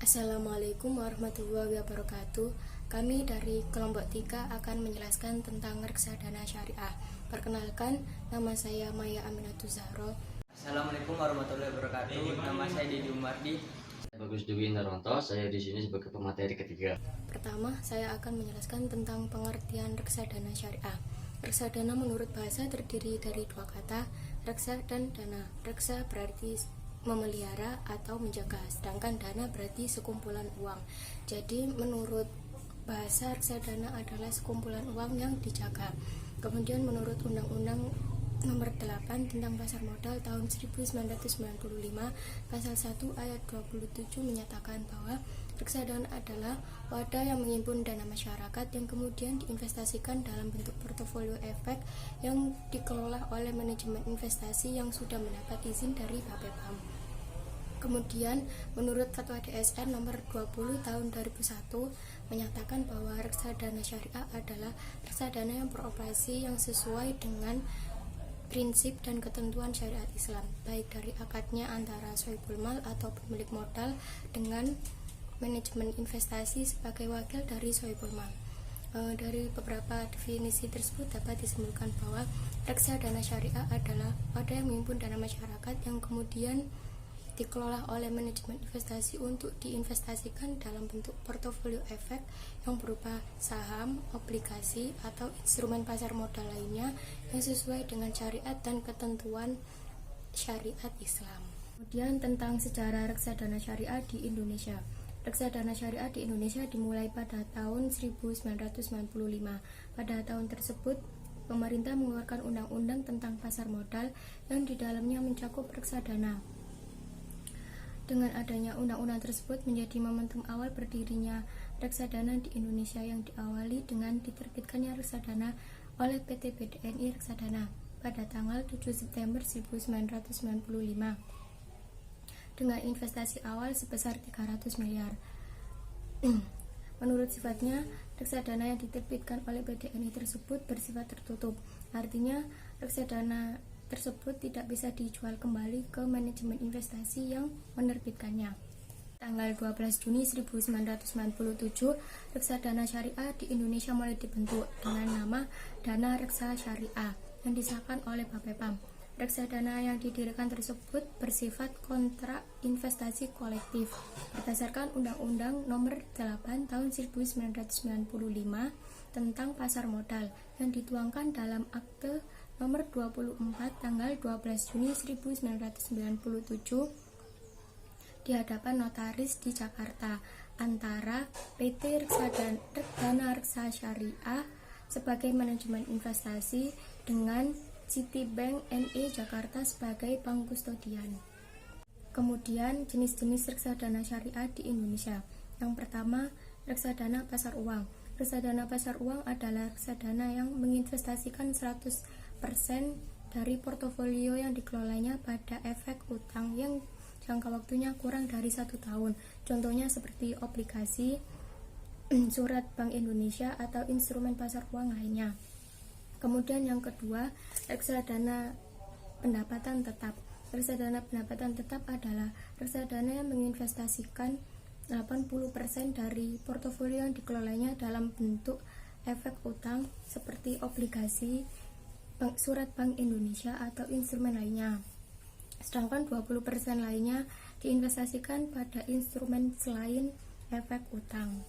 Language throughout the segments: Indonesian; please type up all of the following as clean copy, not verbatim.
Assalamualaikum warahmatullahi wabarakatuh. Kami dari kelompok 3 akan menjelaskan tentang reksadana syariah. Perkenalkan, nama saya Maya Aminatul Zahro. Assalamualaikum warahmatullahi wabarakatuh. Nama saya Dedi Umardi. Bagus Dewi Naronto, saya di sini sebagai pemateri ketiga. Pertama, saya akan menjelaskan tentang pengertian reksadana syariah. Reksadana menurut bahasa terdiri dari dua kata, reksa dan dana. Reksa berarti memelihara atau menjaga, sedangkan dana berarti sekumpulan uang. Jadi menurut bahasa reksadana adalah sekumpulan uang yang dijaga. Kemudian menurut Undang-Undang Nomor 8 tentang Pasar Modal tahun 1995, Pasal 1 ayat 27 menyatakan bahwa reksadana adalah wadah yang menghimpun dana masyarakat yang kemudian diinvestasikan dalam bentuk portofolio efek yang dikelola oleh manajemen investasi yang sudah mendapat izin dari BAPEPAM. Kemudian, menurut Fatwa DSN nomor 20 tahun 2001 menyatakan bahwa reksadana syariah adalah reksadana yang beroperasi yang sesuai dengan prinsip dan ketentuan syariat Islam, baik dari akadnya antara sohibul mal atau pemilik modal dengan manajemen investasi sebagai wakil dari sohibul mal. Dari beberapa definisi tersebut dapat disimpulkan bahwa reksadana syariah adalah wadah yang menghimpun dana masyarakat yang kemudian dikelola oleh manajemen investasi untuk diinvestasikan dalam bentuk portofolio efek yang berupa saham, obligasi, atau instrumen pasar modal lainnya yang sesuai dengan syariat dan ketentuan syariat Islam. Kemudian tentang sejarah reksadana syariah di Indonesia. Reksadana syariah di Indonesia dimulai pada tahun 1995. Pada tahun tersebut, pemerintah mengeluarkan undang-undang tentang pasar modal yang di dalamnya mencakup reksadana. Dengan adanya undang-undang tersebut menjadi momentum awal berdirinya reksadana di Indonesia yang diawali dengan diterbitkannya reksadana oleh PT BDNI Reksadana pada tanggal 7 September 1995 dengan investasi awal sebesar 300 miliar. Menurut sifatnya, reksadana yang diterbitkan oleh BDNI tersebut bersifat tertutup. Artinya, reksadana tersebut tidak bisa dijual kembali ke manajemen investasi yang menerbitkannya. Tanggal 12 Juni 1997, reksadana syariah di Indonesia mulai dibentuk dengan nama Dana Reksa Syariah yang disahkan oleh BAPEPAM. Reksadana yang didirikan tersebut bersifat kontrak investasi kolektif berdasarkan Undang-Undang Nomor 8 Tahun 1995 tentang pasar modal yang dituangkan dalam Akte Nomor 24 tanggal 12 Juni 1997 di hadapan notaris di Jakarta antara PT Dana Reksa Syariah sebagai manajemen investasi dengan Citibank NE Jakarta sebagai bank kustodian. Kemudian jenis-jenis reksadana syariah di Indonesia. Yang pertama, reksadana pasar uang. Reksadana pasar uang adalah reksadana yang menginvestasikan 100% dari portofolio yang dikelolanya pada efek utang yang jangka waktunya kurang dari 1 tahun. Contohnya seperti obligasi, surat Bank Indonesia, atau instrumen pasar uang lainnya. Kemudian yang kedua, reksadana pendapatan tetap. Reksadana pendapatan tetap adalah reksadana yang menginvestasikan 80% dari portofolio yang dikelolanya dalam bentuk efek utang seperti obligasi, surat Bank Indonesia, atau instrumen lainnya. Sedangkan 20% lainnya diinvestasikan pada instrumen selain efek utang.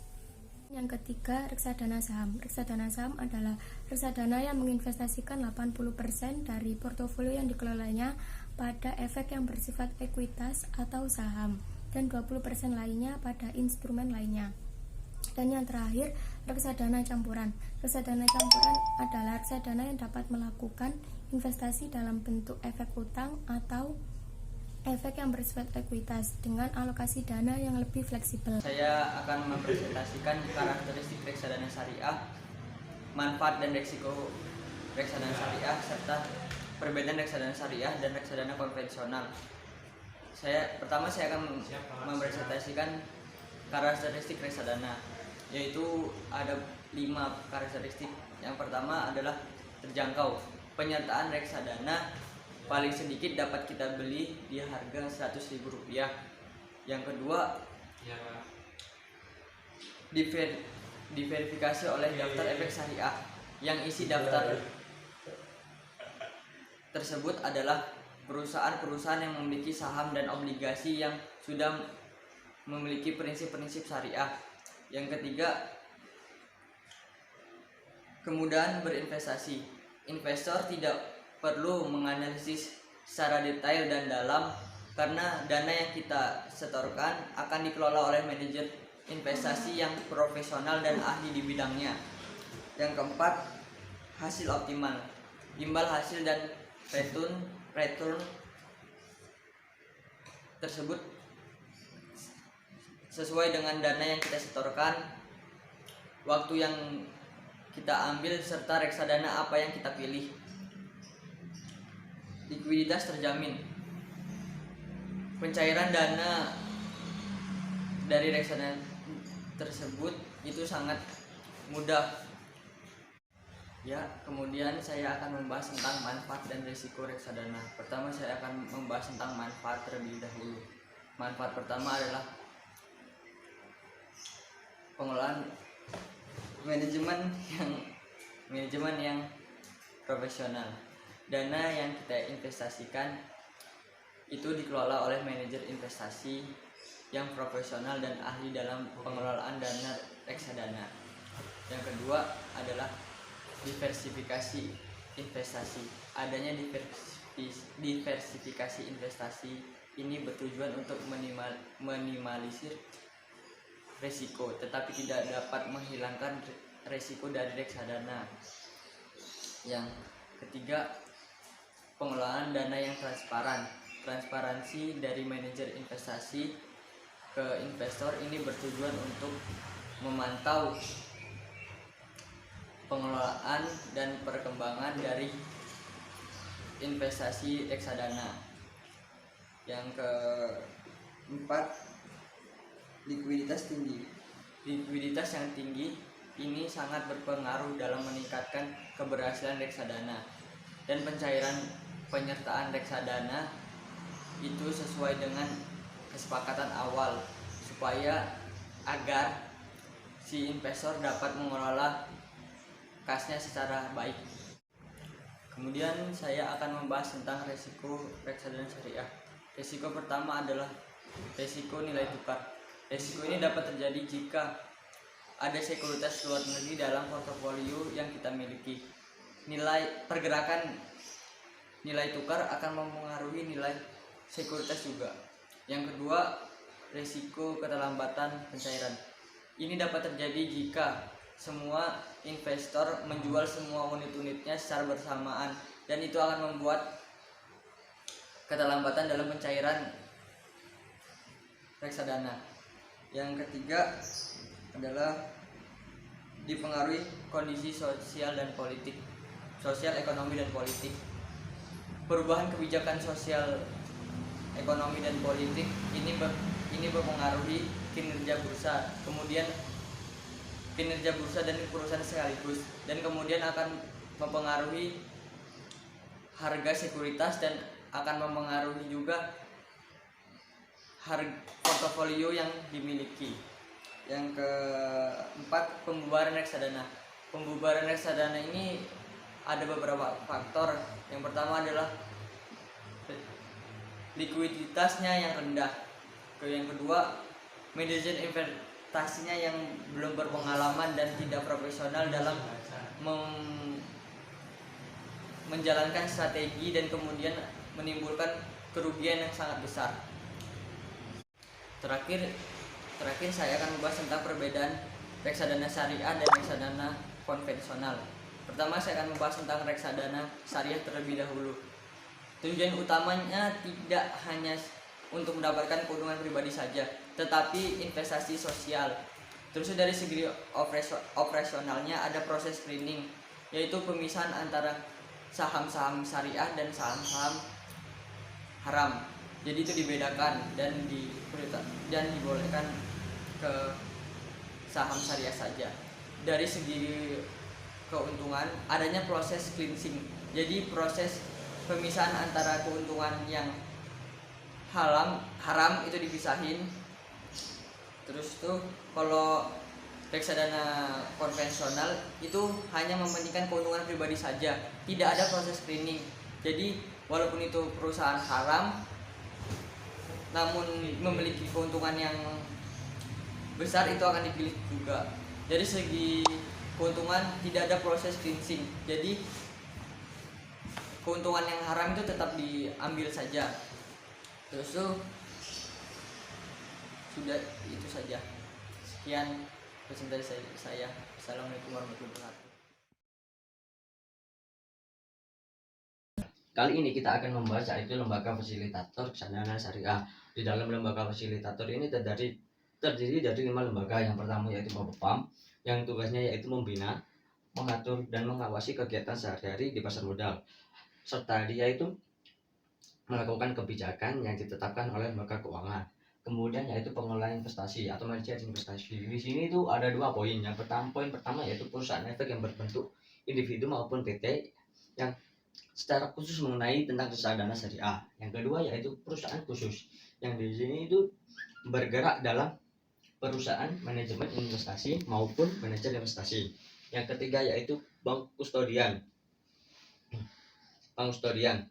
Yang ketiga, reksadana saham. Reksadana saham adalah reksadana yang menginvestasikan 80% dari portofolio yang dikelolanya pada efek yang bersifat ekuitas atau saham dan 20% lainnya pada instrumen lainnya. Dan yang terakhir, reksadana campuran. Reksadana campuran adalah reksadana yang dapat melakukan investasi dalam bentuk efek utang atau efek yang bersifat ekuitas dengan alokasi dana yang lebih fleksibel. Saya akan mempresentasikan karakteristik reksadana syariah, manfaat dan risiko reksadana syariah, serta perbedaan reksadana syariah dan reksadana konvensional. Pertama saya akan mempresentasikan karakteristik reksadana, yaitu ada 5 karakteristik. Yang pertama adalah terjangkau. Penyertaan reksadana paling sedikit dapat kita beli di harga Rp100.000. Yang kedua, diverifikasi oleh daftar efek syariah. Yang isi daftar tersebut adalah perusahaan-perusahaan yang memiliki saham dan obligasi yang sudah memiliki prinsip-prinsip syariah. Yang ketiga, kemudahan berinvestasi. Investor tidak perlu menganalisis secara detail dan dalam karena dana yang kita setorkan akan dikelola oleh manajer investasi yang profesional dan ahli di bidangnya. Yang keempat, hasil optimal. Imbal hasil dan return tersebut sesuai dengan dana yang kita setorkan, waktu yang kita ambil, serta reksadana apa yang kita pilih. Likuiditas terjamin. Pencairan dana dari reksadana tersebut itu sangat mudah. Ya, kemudian saya akan membahas tentang manfaat dan risiko reksadana. Pertama, saya akan membahas tentang manfaat terlebih dahulu. Manfaat pertama adalah pengelolaan manajemen yang profesional. Dana yang kita investasikan itu dikelola oleh manajer investasi yang profesional dan ahli dalam pengelolaan dana reksadana. Yang kedua adalah diversifikasi investasi. Adanya diversifikasi investasi ini bertujuan untuk minimalisir risiko, tetapi tidak dapat menghilangkan risiko dari reksadana. Yang ketiga, pengelolaan dana yang transparan. Transparansi dari manajer investasi ke investor ini bertujuan untuk memantau pengelolaan dan perkembangan dari investasi reksadana. Yang keempat, likuiditas tinggi. Likuiditas yang tinggi ini sangat berpengaruh dalam meningkatkan keberhasilan reksadana, dan pencairan penyertaan reksadana itu sesuai dengan kesepakatan awal supaya agar si investor dapat mengelola kasnya secara baik. Kemudian saya akan membahas tentang risiko reksadana syariah. Risiko pertama adalah risiko nilai tukar. Risiko ini dapat terjadi jika ada sekuritas luar negeri dalam portofolio yang kita miliki. Pergerakan nilai tukar akan mempengaruhi nilai sekuritas juga. Yang kedua, risiko keterlambatan pencairan. Ini dapat terjadi jika semua investor menjual semua unit-unitnya secara bersamaan, dan itu akan membuat keterlambatan dalam pencairan reksadana. Yang ketiga adalah dipengaruhi kondisi sosial, ekonomi dan politik. Perubahan kebijakan sosial, ekonomi dan politik ini berpengaruhi kinerja bursa, kemudian kinerja bursa dan perusahaan sekaligus, dan kemudian akan mempengaruhi harga sekuritas dan akan mempengaruhi juga harga portofolio yang dimiliki. Yang keempat, pembubaran reksadana. Pembubaran reksadana ini ada beberapa faktor. Yang pertama adalah likuiditasnya yang rendah. Yang kedua, manajer investasinya yang belum berpengalaman dan tidak profesional dalam menjalankan strategi, dan kemudian menimbulkan kerugian yang sangat besar. Terakhir saya akan membahas tentang perbedaan reksadana syariah dan reksadana konvensional. Pertama, saya akan membahas tentang reksadana syariah terlebih dahulu. Tujuan utamanya tidak hanya untuk mendapatkan keuntungan pribadi saja, tetapi investasi sosial. Terus dari segi operasionalnya ada proses screening, yaitu pemisahan antara saham-saham syariah dan saham-saham haram. Jadi itu dibedakan dan dibolehkan ke saham syariah saja. Dari segi keuntungan adanya proses cleansing. Jadi proses pemisahan antara keuntungan yang haram itu dipisahin. Terus tuh kalau reksadana konvensional itu hanya mementingkan keuntungan pribadi saja, tidak ada proses screening. Jadi walaupun itu perusahaan haram, namun memiliki keuntungan yang besar, itu akan dipilih juga. Dari segi keuntungan tidak ada proses cleansing, jadi keuntungan yang haram itu tetap diambil saja. Terus tuh sudah itu saja. Sekian presentasi saya. Assalamualaikum warahmatullahi wabarakatuh. Kali ini kita akan membahas yaitu lembaga fasilitator reksadana syariah. Di dalam lembaga fasilitator ini terdiri dari 5 lembaga. Yang pertama yaitu Bapepam, yang tugasnya yaitu membina, mengatur, dan mengawasi kegiatan sehari-hari di pasar modal, serta dia itu melakukan kebijakan yang ditetapkan oleh lembaga keuangan. Kemudian yaitu pengelolaan investasi atau manajer investasi. Di sini itu ada 2 poin. Poin pertama yaitu perusahaan efek yang berbentuk individu maupun PT yang secara khusus mengenai tentang reksadana syariah. Yang kedua yaitu perusahaan khusus yang di sini itu bergerak dalam perusahaan manajemen investasi maupun manajer investasi. Yang ketiga yaitu bank kustodian. Bank kustodian.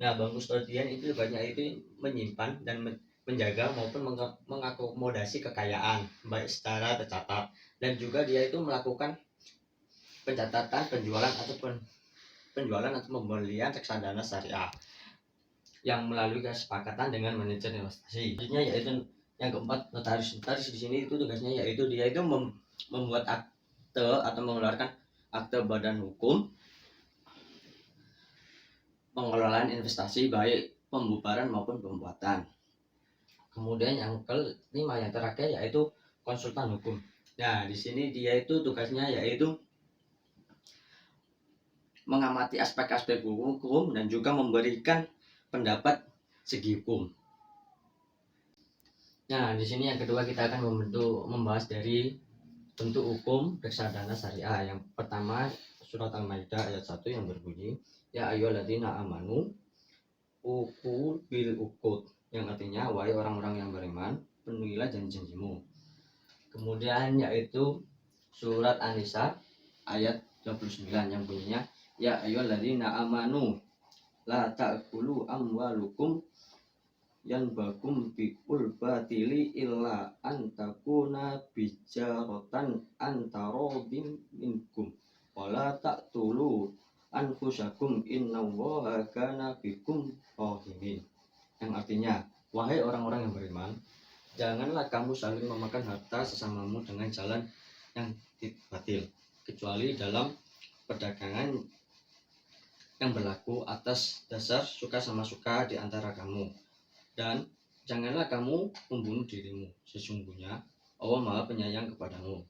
Nah, bank kustodian itu tugasnya itu menyimpan dan menjaga maupun mengakomodasi kekayaan baik secara tercatat, dan juga dia itu melakukan pencatatan penjualan atau pembelian reksadana syariah yang melalui kesepakatan dengan manajer investasi. Selanjutnya yaitu yang keempat, notaris. Notaris di sini itu tugasnya yaitu dia itu membuat akte atau mengeluarkan akte badan hukum pengelolaan investasi baik pembubaran maupun pembuatan. Kemudian yang kelima, yang terakhir yaitu konsultan hukum. Nah, di sini dia itu tugasnya yaitu mengamati aspek-aspek hukum dan juga memberikan pendapat segi hukum. Nah, di sini yang kedua kita akan membahas dari bentuk hukum reksadana syariah. Yang pertama, surat Al-Maidah ayat 1 yang berbunyi, ya ayyuhalladzina amanu uqu bil uqud, yang artinya wahai orang-orang yang beriman, penuhilah janji-janjimu. Kemudian yaitu surat An-Nisa ayat 29 yang bunyinya, ya ayyuhalladzina amanu la ta'kulu amwalukum yanbakum biul batili illa an takuna bijaratan antarodim minkum wala taqtulu anfusakum innallaha kana bikum rahimin. Yang artinya, wahai orang-orang yang beriman, janganlah kamu saling memakan harta sesamamu dengan jalan yang batil, kecuali dalam perdagangan yang berlaku atas dasar suka sama suka di antara kamu. Dan janganlah kamu membunuh dirimu, sesungguhnya Allah Maha Penyayang kepadamu.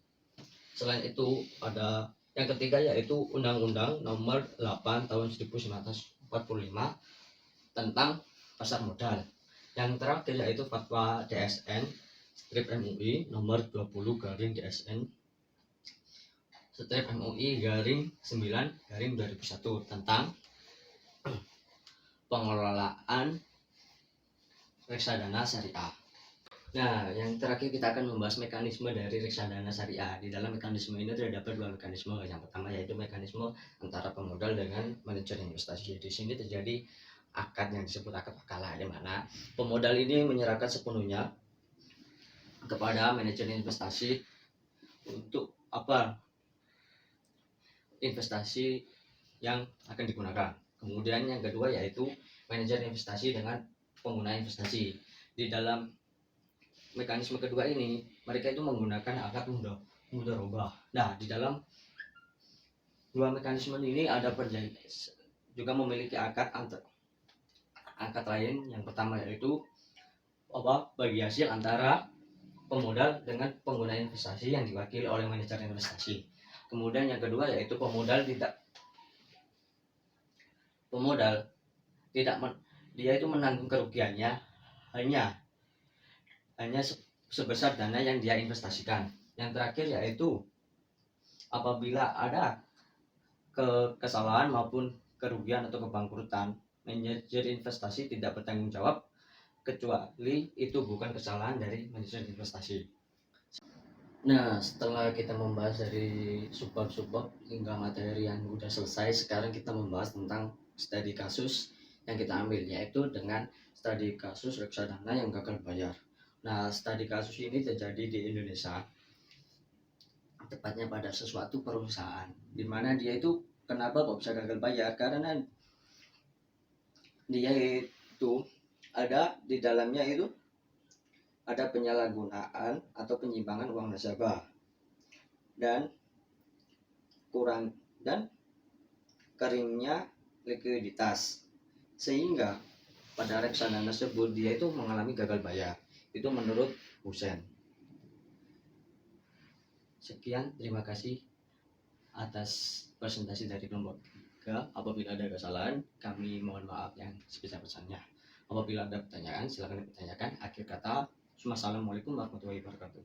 Selain itu, ada yang ketiga yaitu Undang-Undang Nomor 8 Tahun 1945 tentang pasar modal. Yang terakhir yaitu Fatwa DSN strip MUI nomor 20 garing DSN strip MUI garing 9 garing 2001 tentang pengelolaan reksadana syariah. Nah, yang terakhir kita akan membahas mekanisme dari reksadana syariah. Di dalam mekanisme ini terdapat 2 mekanisme. Yang pertama yaitu mekanisme antara pemodal dengan manajer investasi. Di sini terjadi akad yang disebut akad wakalah, di mana pemodal ini menyerahkan sepenuhnya kepada manajer investasi untuk investasi yang akan digunakan. Kemudian yang kedua yaitu manajer investasi dengan pengguna investasi. Di dalam mekanisme kedua ini mereka itu menggunakan akad mudharabah. Nah, di dalam 2 mekanisme ini ada juga memiliki akad lain. Yang pertama yaitu bagi hasil antara pemodal dengan pengguna investasi yang diwakili oleh manajer investasi. Kemudian yang kedua yaitu pemodal dia itu menanggung kerugiannya hanya sebesar dana yang dia investasikan. Yang terakhir yaitu apabila ada kesalahan maupun kerugian atau kebangkrutan, manajer investasi tidak bertanggung jawab kecuali itu bukan kesalahan dari manajer investasi. Nah, setelah kita membahas dari subbab-subbab hingga materi yang udah selesai, sekarang kita membahas tentang studi kasus yang kita ambil, yaitu dengan studi kasus reksadana yang gagal bayar. Nah, studi kasus ini terjadi di Indonesia, tepatnya pada sesuatu perusahaan, di mana dia itu kenapa kok bisa gagal bayar? Karena dia itu ada di dalamnya itu ada penyalahgunaan atau penyimpangan uang nasabah dan kurang dan keringnya likuiditas, sehingga pada reksadana tersebut dia itu mengalami gagal bayar. Itu menurut Husen. Sekian, terima kasih atas presentasi dari kelompok 3. Apabila ada kesalahan, kami mohon maaf yang sebesar-besarnya. Apabila ada pertanyaan, silakan dipertanyakan. Akhir kata, Assalamualaikum warahmatullahi wabarakatuh.